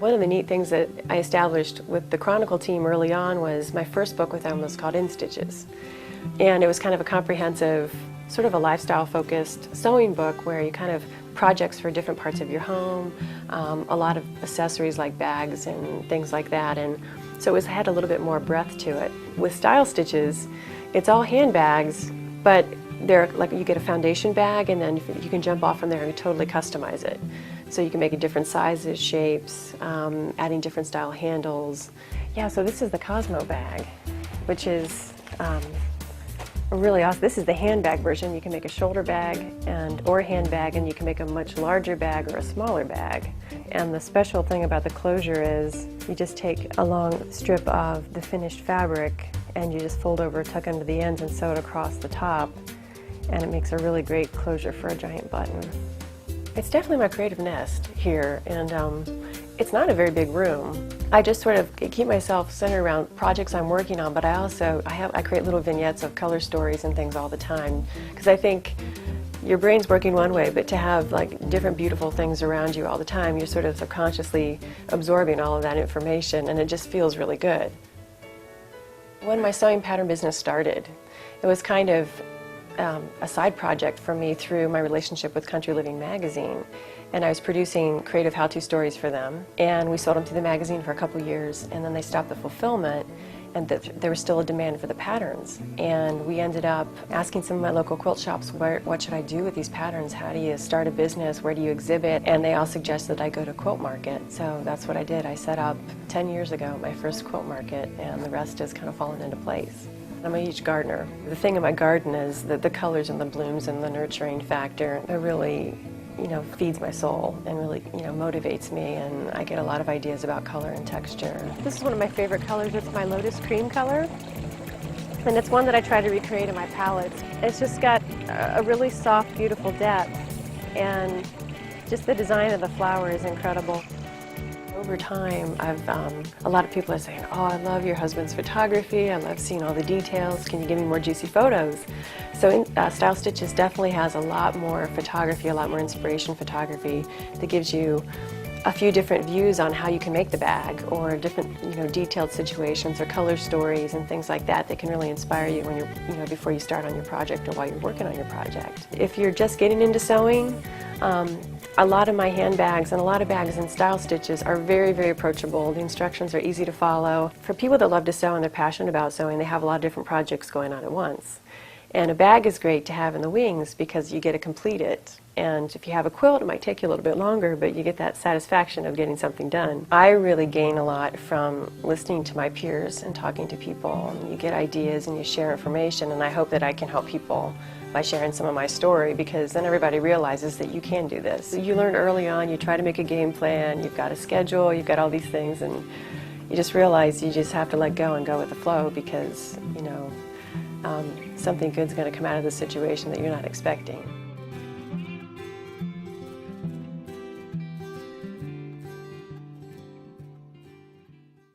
One of the neat things that I established with the Chronicle team early on was my first book with them was called In Stitches. And it was kind of a comprehensive, sort of a lifestyle-focused sewing book where you kind of projects for different parts of your home, a lot of accessories like bags and things like that. And so it had a little bit more breadth to it. With Style Stitches, it's all handbags, but they're like you get a foundation bag and then you can jump off from there and totally customize it. So you can make it different sizes, shapes, adding different style handles. Yeah, so this is the Cosmo bag, which is really awesome. This is the handbag version. You can make a shoulder bag or a handbag, and you can make a much larger bag or a smaller bag. And the special thing about the closure is you just take a long strip of the finished fabric and you just fold over, tuck under the ends, and sew it across the top. And it makes a really great closure for a giant button. It's definitely my creative nest here, and it's not a very big room. I just sort of keep myself centered around projects I'm working on, but I create little vignettes of color stories and things all the time, because I think your brain's working one way, but to have like different beautiful things around you all the time, you're sort of subconsciously absorbing all of that information, and it just feels really good. When my sewing pattern business started, it was kind of a side project for me through my relationship with Country Living magazine, and I was producing creative how-to stories for them, and we sold them to the magazine for a couple years, and then they stopped the fulfillment, and there was still a demand for the patterns, and we ended up asking some of my local quilt shops, what should I do with these patterns? How do you start a business? Where do you exhibit? And they all suggested I go to quilt market, so that's what I did. I set up 10 years ago my first quilt market, and the rest has kind of fallen into place. I'm a huge gardener. The thing in my garden is that the colors and the blooms and the nurturing factor, it really, feeds my soul and really, motivates me, and I get a lot of ideas about color and texture. This is one of my favorite colors. It's my Lotus Cream color, and it's one that I try to recreate in my palettes. It's just got a really soft, beautiful depth, and just the design of the flower is incredible. Over time, a lot of people are saying, oh, I love your husband's photography, I love seeing all the details, can you give me more juicy photos? So Style Stitches definitely has a lot more photography, a lot more inspiration photography that gives you a few different views on how you can make the bag, or different detailed situations or color stories and things like that that can really inspire you when you're before you start on your project or while you're working on your project. If you're just getting into sewing, a lot of my handbags and a lot of bags in Style Stitches are very, very approachable. The instructions are easy to follow. For people that love to sew and they're passionate about sewing, they have a lot of different projects going on at once. And a bag is great to have in the wings because you get to complete it. And if you have a quilt, it might take you a little bit longer, but you get that satisfaction of getting something done. I really gain a lot from listening to my peers and talking to people. You get ideas and you share information, and I hope that I can help people by sharing some of my story, because then everybody realizes that you can do this. You learn early on, you try to make a game plan, you've got a schedule, you've got all these things, and you just realize you just have to let go and go with the flow, because something good's going to come out of the situation that you're not expecting.